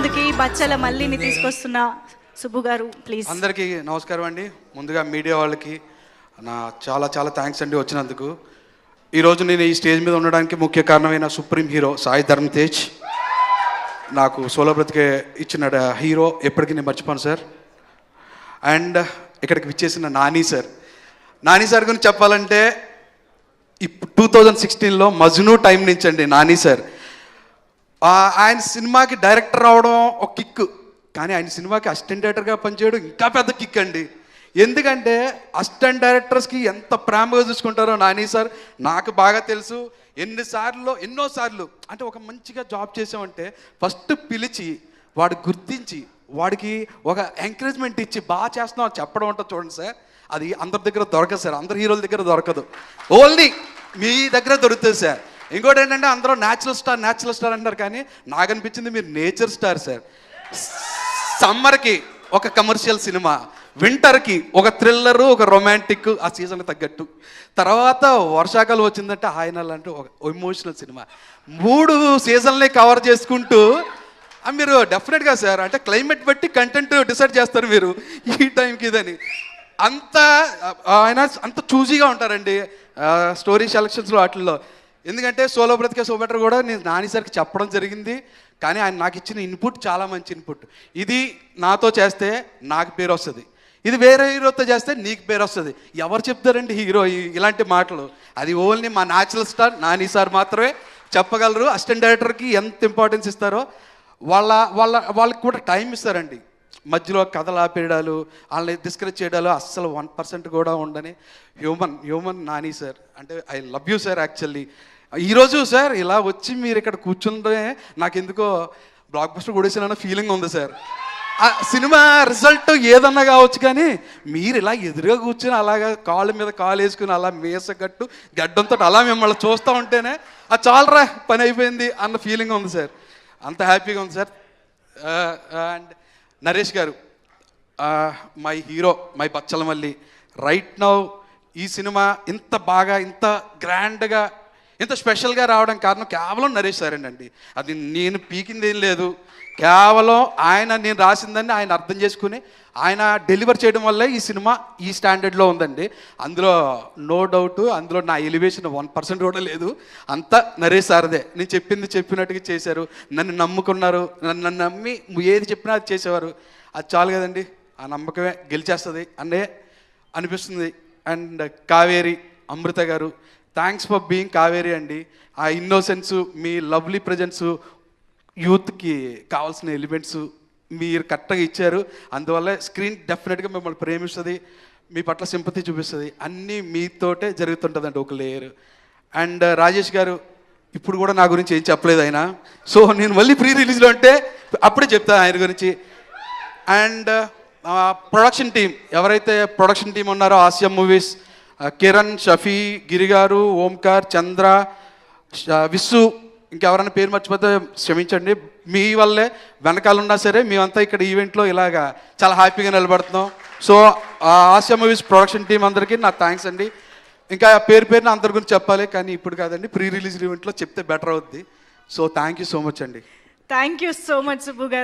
ముందుకి బచ్చల మల్లిని తీసుకొస్తున్న సుబ్బు గారు ప్లీజ్. అందరికీ నమస్కారం అండి. ముందుగా మీడియా వాళ్ళకి నా చాలా చాలా థ్యాంక్స్ అండి వచ్చినందుకు. ఈరోజు నేను ఈ స్టేజ్ మీద ఉండడానికి ముఖ్య కారణమైన సుప్రీం హీరో సాయి ధరమ్ తేజ్ నాకు సోలో బ్రతికే ఇచ్చిన హీరో ఎప్పటికీ నేను మర్చిపోను సార్. అండ్ ఇక్కడికి విచ్చేసిన నాని సార్ గురించి చెప్పాలంటే ఇప్పుడు 2016లో మజ్ను టైం నుంచి అండి నాని సార్ ఆయన సినిమాకి డైరెక్టర్ రావడం ఒక కిక్, కానీ ఆయన సినిమాకి అసిస్టెంట్ డైరెక్టర్గా పనిచేయడం ఇంకా పెద్ద కిక్ అండి. ఎందుకంటే అసిస్టెంట్ డైరెక్టర్స్కి ఎంత ప్రేమగా చూసుకుంటారో నాని సార్ నాకు బాగా తెలుసు. ఎన్నోసార్లు అంటే ఒక మంచిగా జాబ్ చేసామంటే ఫస్ట్ పిలిచి వాడు గుర్తించి వాడికి ఒక ఎంకరేజ్మెంట్ ఇచ్చి బాగా చేస్తున్నాం అని చెప్పడం ఉంటుంది చూడండి సార్, అది అందరి దగ్గర దొరకదు సార్, అందరి హీరోల దగ్గర దొరకదు, ఓన్లీ మీ దగ్గర దొరుకుతుంది సార్. ఇంకోటి ఏంటంటే అందరూ న్యాచురల్ స్టార్ అంటారు, కానీ నాకు అనిపించింది మీరు నేచర్ స్టార్ సార్. సమ్మర్కి ఒక కమర్షియల్ సినిమా, వింటర్కి ఒక థ్రిల్లరు, ఒక రొమాంటిక్ ఆ సీజన్కి తగ్గట్టు, తర్వాత వర్షాకాలం వచ్చిందంటే ఆయన లాంటి ఒక ఎమోషనల్ సినిమా, 3 సీజన్లే కవర్ చేసుకుంటూ మీరు డెఫినెట్గా సార్ అంటే క్లైమేట్ బట్టి కంటెంట్ డిసైడ్ చేస్తారు మీరు ఈ టైంకి ఇదని. ఆయన అంత చూజీగా ఉంటారండి స్టోరీ సెలక్షన్స్లో వాటిల్లో. ఎందుకంటే సోలో బ్రతికే సో బెటర్ కూడా నేను నాని సార్కి చెప్పడం జరిగింది, కానీ ఆయన నాకు ఇచ్చిన ఇన్పుట్ చాలా మంచి ఇన్పుట్. ఇది నాతో చేస్తే నాకు పేరు వస్తుంది, ఇది వేరే హీరోతో చేస్తే నీకు పేరు వస్తుంది. ఎవరు చెప్తారండి హీరో ఇలాంటి మాటలు? అది ఓన్లీ మా న్యాచురల్ స్టార్ నాని సార్ మాత్రమే చెప్పగలరు. అసిస్టెంట్ డైరెక్టర్కి ఎంత ఇంపార్టెన్స్ ఇస్తారో వాళ్ళకి కూడా టైం ఇస్తారండి. మధ్యలో కథలు ఆపేయడాలు, వాళ్ళని డిస్కరేజ్ చేయడాలు అస్సలు 1% కూడా ఉండని హ్యూమన్ నాని సార్. అంటే I love you sir. Actually ఈరోజు సార్ ఇలా వచ్చి మీరు ఇక్కడ కూర్చుంటే నాకు ఎందుకో బ్లాక్ బస్టర్ కొడేసానన్న ఫీలింగ్ ఉంది సార్. ఆ సినిమా రిజల్ట్ ఏదన్నా కావచ్చు, కానీ మీరు ఇలా ఎదురుగా కూర్చొని అలాగా కాళ్ళ మీద కాలు వేసుకుని అలా మేసగట్టు గడ్డంతో అలా మిమ్మల్ని చూస్తూ ఉంటేనే అది చాలరా పని అయిపోయింది అన్న ఫీలింగ్ ఉంది సార్. అంత హ్యాపీగా ఉంది సార్. అండ్ నరేష్ గారు my hero, my Bachala Malli. Right now ఈ సినిమా ఇంత బాగా, ఇంత గ్రాండ్గా, ఇంత స్పెషల్గా రావడం కారణం కేవలం నరేష్ సార్ అండి. అది నేను పీకింది ఏం లేదు, కేవలం నేను రాసిందని ఆయన అర్థం చేసుకుని ఆయన డెలివర్ చేయడం వల్లే ఈ సినిమా ఈ స్టాండర్డ్లో ఉందండి. అందులో నో డౌట్, అందులో నా ఎలివేషన్ 1% కూడా లేదు. అంతా నరేష్ సార్దే. నేను చెప్పింది చెప్పినట్టుగా చేశారు, నన్ను నమ్ముకున్నారు, నన్ను నమ్మి ఏది చెప్పినా అది చేసేవారు. అది చాలు కదండి, ఆ నమ్మకమే గెలిచేస్తుంది అనే అనిపిస్తుంది. అండ్ కావేరి అమృత గారు, థ్యాంక్స్ ఫర్ బీయింగ్ కావేరి అండి. ఆ ఇన్నోసెన్సు, మీ లవ్లీ ప్రజెన్సు, యూత్కి కావాల్సిన ఎలిమెంట్స్ మీరు కరెక్ట్గా ఇచ్చారు. అందువల్ల స్క్రీన్ డెఫినెట్గా మిమ్మల్ని ప్రేమిస్తుంది, మీ పట్ల సింపతి చూపిస్తుంది. అన్నీ మీతోటే జరుగుతుంటుందండి ఒక లేయర్. అండ్ రాజేష్ గారు ఇప్పుడు కూడా నా గురించి ఏం చెప్పలేదు ఆయన, సో నేను మళ్ళీ ప్రీ రిలీజ్లో అంటే అప్పుడే చెప్తాను ఆయన గురించి. అండ్ ప్రొడక్షన్ టీం, ఎవరైతే ప్రొడక్షన్ టీం ఉన్నారో ఆసియా మూవీస్, కిరణ్, షఫీ, గిరి గారు, ఓంకార్, చంద్ర, విస్సు, ఇంకెవరైనా పేరు మర్చిపోతే క్షమించండి. మీ వల్లే వెనకాల ఉన్నా సరే మేమంతా ఇక్కడ ఈవెంట్లో ఇలాగా చాలా హ్యాపీగా నిలబడుతున్నాం. So Asia movies production team అందరికీ నా థ్యాంక్స్ అండి. ఇంకా పేరున అందరి గురించి చెప్పాలి, కానీ ఇప్పుడు కాదండి, ప్రీ రిలీజ్ ఈవెంట్లో చెప్తే బెటర్ అవుద్ది. So thank you so much అండి. Thank you so much Subbu గారు.